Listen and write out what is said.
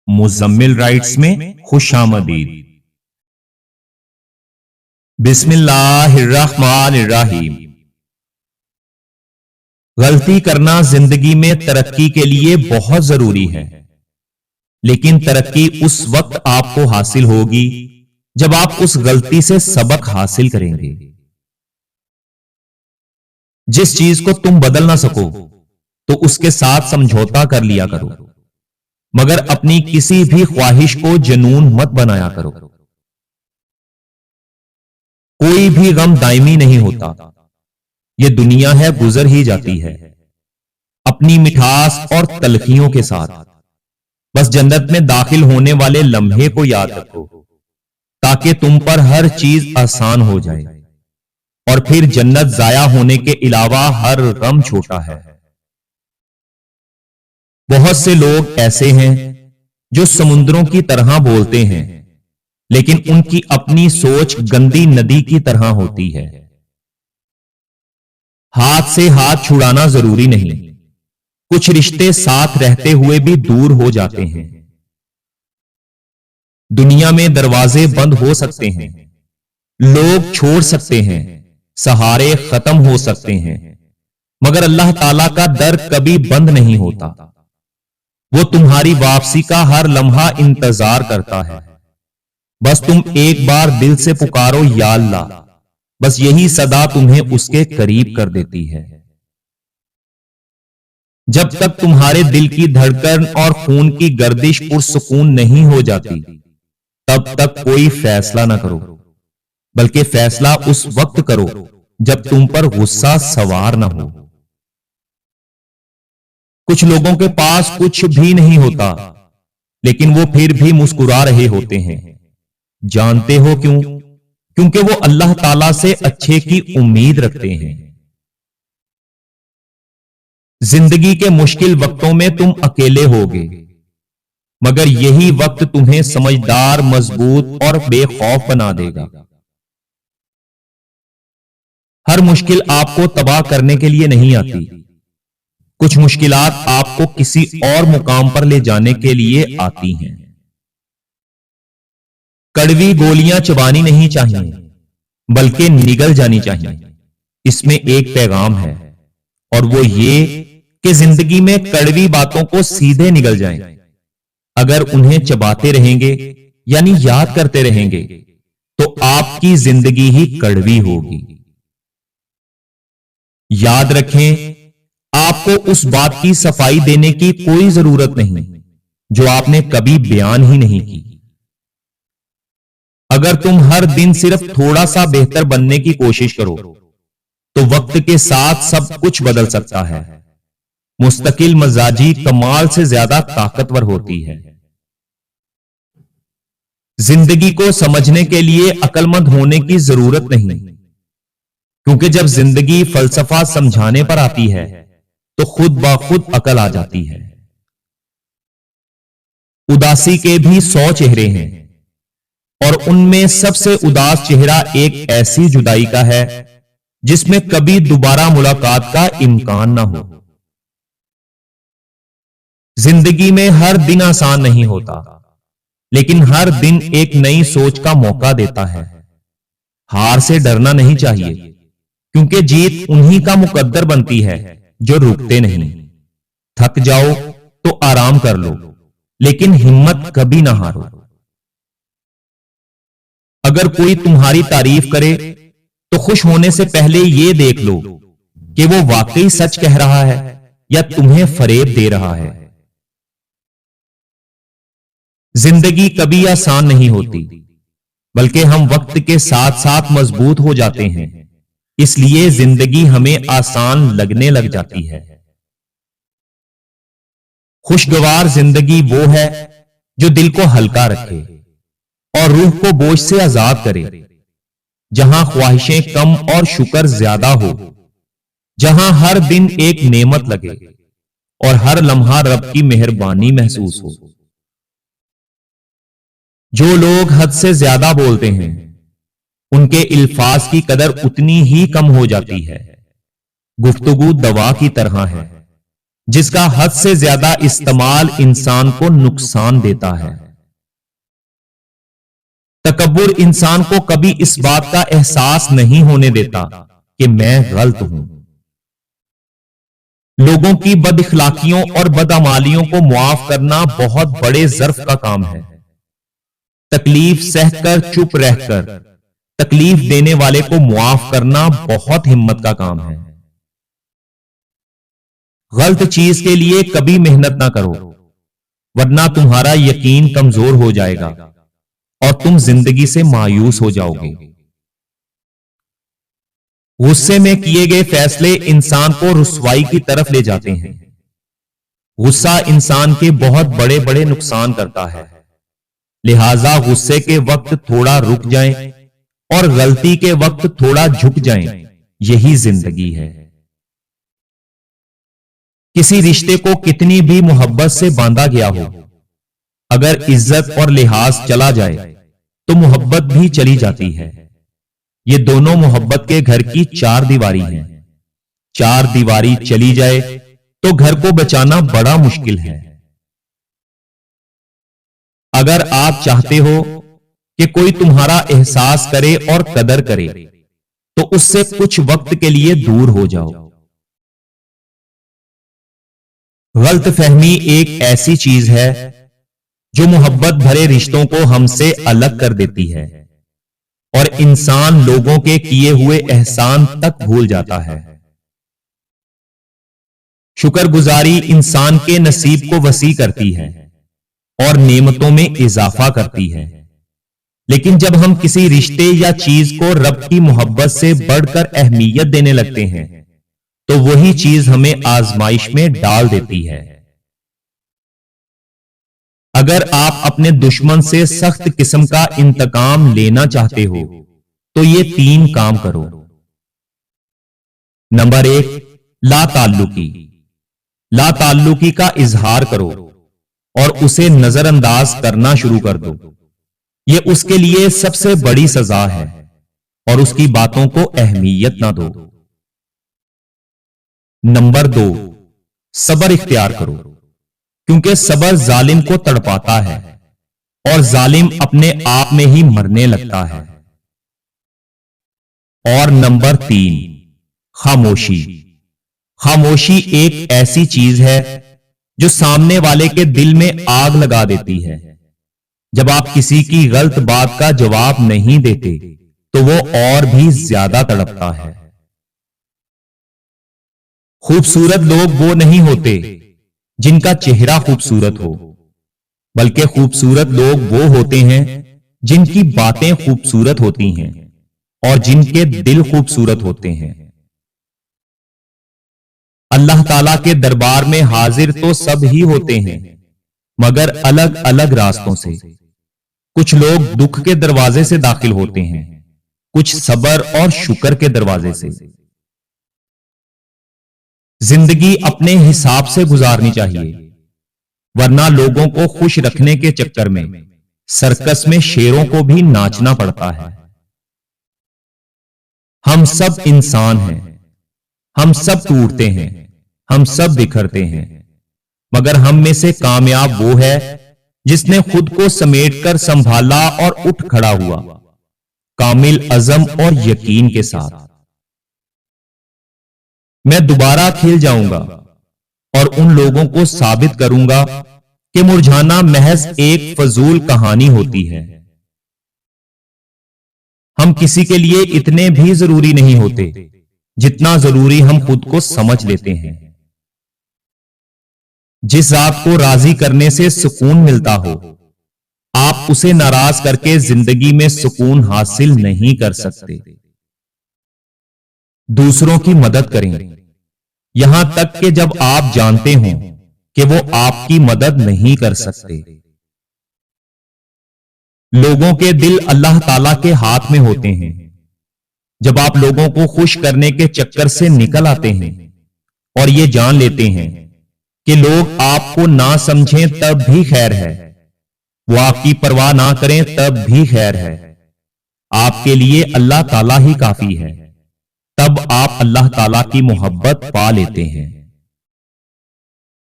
Muzammil rights میں خوش آمدید۔ بسم اللہ الرحمن الرحیم۔ غلطی کرنا زندگی میں ترقی کے لیے بہت ضروری ہے، لیکن ترقی اس وقت آپ کو حاصل ہوگی جب آپ اس غلطی سے سبق حاصل کریں گے۔ جس چیز کو تم بدل نہ سکو تو اس کے ساتھ سمجھوتا کر لیا کرو، مگر اپنی کسی بھی خواہش کو جنون مت بنایا کرو۔ کوئی بھی غم دائمی نہیں ہوتا، یہ دنیا ہے گزر ہی جاتی ہے، اپنی مٹھاس اور تلخیوں کے ساتھ۔ بس جنت میں داخل ہونے والے لمحے کو یاد رکھو تاکہ تم پر ہر چیز آسان ہو جائے، اور پھر جنت ضائع ہونے کے علاوہ ہر غم چھوٹا ہے۔ بہت سے لوگ ایسے ہیں جو سمندروں کی طرح بولتے ہیں، لیکن ان کی اپنی سوچ گندی ندی کی طرح ہوتی ہے۔ ہاتھ سے ہاتھ چھڑانا ضروری نہیں، کچھ رشتے ساتھ رہتے ہوئے بھی دور ہو جاتے ہیں۔ دنیا میں دروازے بند ہو سکتے ہیں، لوگ چھوڑ سکتے ہیں، سہارے ختم ہو سکتے ہیں، مگر اللہ تعالیٰ کا در کبھی بند نہیں ہوتا۔ وہ تمہاری واپسی کا ہر لمحہ انتظار کرتا ہے۔ بس تم ایک بار دل سے پکارو یا اللہ، بس یہی صدا تمہیں اس کے قریب کر دیتی ہے۔ جب تک تمہارے دل کی دھڑکن اور خون کی گردش پرسکون نہیں ہو جاتی، تب تک کوئی فیصلہ نہ کرو، بلکہ فیصلہ اس وقت کرو جب تم پر غصہ سوار نہ ہو۔ کچھ لوگوں کے پاس کچھ بھی نہیں ہوتا، لیکن وہ پھر بھی مسکرا رہے ہوتے ہیں۔ جانتے ہو کیوں؟ کیونکہ وہ اللہ تعالی سے اچھے کی امید رکھتے ہیں۔ زندگی کے مشکل وقتوں میں تم اکیلے ہوگے، مگر یہی وقت تمہیں سمجھدار، مضبوط اور بے خوف بنا دے گا۔ ہر مشکل آپ کو تباہ کرنے کے لیے نہیں آتی، کچھ مشکلات آپ کو کسی اور مقام پر لے جانے کے لیے آتی ہیں۔ کڑوی گولیاں چبانی نہیں چاہیے، بلکہ نگل جانی چاہیے۔ اس میں ایک پیغام ہے، اور وہ یہ کہ زندگی میں کڑوی باتوں کو سیدھے نگل جائیں۔ اگر انہیں چباتے رہیں گے یعنی یاد کرتے رہیں گے تو آپ کی زندگی ہی کڑوی ہوگی۔ یاد رکھیں، آپ کو اس بات کی صفائی دینے کی کوئی ضرورت نہیں جو آپ نے کبھی بیان ہی نہیں کی۔ اگر تم ہر دن صرف تھوڑا سا بہتر بننے کی کوشش کرو تو وقت کے ساتھ سب کچھ بدل سکتا ہے۔ مستقل مزاجی کمال سے زیادہ طاقتور ہوتی ہے۔ زندگی کو سمجھنے کے لیے عقل مند ہونے کی ضرورت نہیں، کیونکہ جب زندگی فلسفہ سمجھانے پر آتی ہے تو خود بخود عقل آ جاتی ہے۔ اداسی کے بھی 100 چہرے ہیں، اور ان میں سب سے اداس چہرہ ایک ایسی جدائی کا ہے جس میں کبھی دوبارہ ملاقات کا امکان نہ ہو۔ زندگی میں ہر دن آسان نہیں ہوتا، لیکن ہر دن ایک نئی سوچ کا موقع دیتا ہے۔ ہار سے ڈرنا نہیں چاہیے، کیونکہ جیت انہی کا مقدر بنتی ہے جو رکتے نہیں۔ تھک جاؤ تو آرام کر لو، لیکن ہمت کبھی نہ ہارو۔ اگر کوئی تمہاری تعریف کرے تو خوش ہونے سے پہلے یہ دیکھ لو کہ وہ واقعی سچ کہہ رہا ہے یا تمہیں فریب دے رہا ہے۔ زندگی کبھی آسان نہیں ہوتی، بلکہ ہم وقت کے ساتھ ساتھ مضبوط ہو جاتے ہیں، اس لیے زندگی ہمیں آسان لگنے لگ جاتی ہے۔ خوشگوار زندگی وہ ہے جو دل کو ہلکا رکھے اور روح کو بوجھ سے آزاد کرے، جہاں خواہشیں کم اور شکر زیادہ ہو، جہاں ہر دن ایک نعمت لگے اور ہر لمحہ رب کی مہربانی محسوس ہو۔ جو لوگ حد سے زیادہ بولتے ہیں ان کے الفاظ کی قدر اتنی ہی کم ہو جاتی ہے۔ گفتگو دوا کی طرح ہے، جس کا حد سے زیادہ استعمال انسان کو نقصان دیتا ہے۔ تکبر انسان کو کبھی اس بات کا احساس نہیں ہونے دیتا کہ میں غلط ہوں۔ لوگوں کی بد اخلاقیوں اور بدعمالیوں کو معاف کرنا بہت بڑے ظرف کا کام ہے۔ تکلیف سہ کر چپ رہ کر تکلیف دینے والے کو معاف کرنا بہت ہمت کا کام ہے۔ غلط چیز کے لیے کبھی محنت نہ کرو، ورنہ تمہارا یقین کمزور ہو جائے گا اور تم زندگی سے مایوس ہو جاؤ گے۔ غصے میں کیے گئے فیصلے انسان کو رسوائی کی طرف لے جاتے ہیں۔ غصہ انسان کے بہت بڑے بڑے نقصان کرتا ہے، لہذا غصے کے وقت تھوڑا رک جائیں اور غلطی کے وقت تھوڑا جھک جائیں، یہی زندگی ہے۔ کسی رشتے کو کتنی بھی محبت سے باندھا گیا ہو، اگر عزت اور لحاظ چلا جائے تو محبت بھی چلی جاتی ہے۔ یہ دونوں محبت کے گھر کی چار دیواری ہیں۔ چار دیواری چلی جائے تو گھر کو بچانا بڑا مشکل ہے۔ اگر آپ چاہتے ہو کہ کوئی تمہارا احساس کرے اور قدر کرے تو اس سے کچھ وقت کے لیے دور ہو جاؤ۔ غلط فہمی ایک ایسی چیز ہے جو محبت بھرے رشتوں کو ہم سے الگ کر دیتی ہے اور انسان لوگوں کے کیے ہوئے احسان تک بھول جاتا ہے۔ شکر گزاری انسان کے نصیب کو وسیع کرتی ہے اور نعمتوں میں اضافہ کرتی ہے، لیکن جب ہم کسی رشتے یا چیز کو رب کی محبت سے بڑھ کر اہمیت دینے لگتے ہیں تو وہی چیز ہمیں آزمائش میں ڈال دیتی ہے۔ اگر آپ اپنے دشمن سے سخت قسم کا انتقام لینا چاہتے ہو تو یہ تین کام کرو۔ نمبر 1، لا تعلقی۔ لا تعلقی کا اظہار کرو اور اسے نظر انداز کرنا شروع کر دو۔ یہ اس کے لیے سب سے بڑی سزا ہے اور اس کی باتوں کو اہمیت نہ دو۔ نمبر 2، صبر اختیار کرو، کیونکہ صبر ظالم کو تڑپاتا ہے اور ظالم اپنے آپ میں ہی مرنے لگتا ہے۔ اور نمبر 3، خاموشی۔ خاموشی ایک ایسی چیز ہے جو سامنے والے کے دل میں آگ لگا دیتی ہے۔ جب آپ کسی کی غلط بات کا جواب نہیں دیتے تو وہ اور بھی زیادہ تڑپتا ہے۔ خوبصورت لوگ وہ نہیں ہوتے جن کا چہرہ خوبصورت ہو، بلکہ خوبصورت لوگ وہ ہوتے ہیں جن کی باتیں خوبصورت ہوتی ہیں اور جن کے دل خوبصورت ہوتے ہیں۔ اللہ تعالیٰ کے دربار میں حاضر تو سب ہی ہوتے ہیں، مگر الگ الگ راستوں سے۔ کچھ لوگ دکھ کے دروازے سے داخل ہوتے ہیں، کچھ صبر اور شکر کے دروازے سے۔ زندگی اپنے حساب سے گزارنی چاہیے، ورنہ لوگوں کو خوش رکھنے کے چکر میں سرکس میں شیروں کو بھی ناچنا پڑتا ہے۔ ہم سب انسان ہیں، ہم سب ٹوٹتے ہیں، ہم سب بکھرتے ہیں، مگر ہم میں سے کامیاب وہ ہے جس نے خود کو سمیٹ کر سنبھالا اور اٹھ کھڑا ہوا، کامل عزم اور یقین کے ساتھ۔ میں دوبارہ کھل جاؤں گا اور ان لوگوں کو ثابت کروں گا کہ مرجھانا محض ایک فضول کہانی ہوتی ہے۔ ہم کسی کے لیے اتنے بھی ضروری نہیں ہوتے جتنا ضروری ہم خود کو سمجھ لیتے ہیں۔ جس ذات کو راضی کرنے سے سکون ملتا ہو، آپ اسے ناراض کر کے زندگی میں سکون حاصل نہیں کر سکتے۔ دوسروں کی مدد کریں، یہاں تک کہ جب آپ جانتے ہوں کہ وہ آپ کی مدد نہیں کر سکتے۔ لوگوں کے دل اللہ تعالیٰ کے ہاتھ میں ہوتے ہیں۔ جب آپ لوگوں کو خوش کرنے کے چکر سے نکل آتے ہیں اور یہ جان لیتے ہیں کہ لوگ آپ کو نہ سمجھیں تب بھی خیر ہے، وہ آپ کی پرواہ نہ کریں تب بھی خیر ہے، آپ کے لیے اللہ تعالیٰ ہی کافی ہے، تب آپ اللہ تعالیٰ کی محبت پا لیتے ہیں۔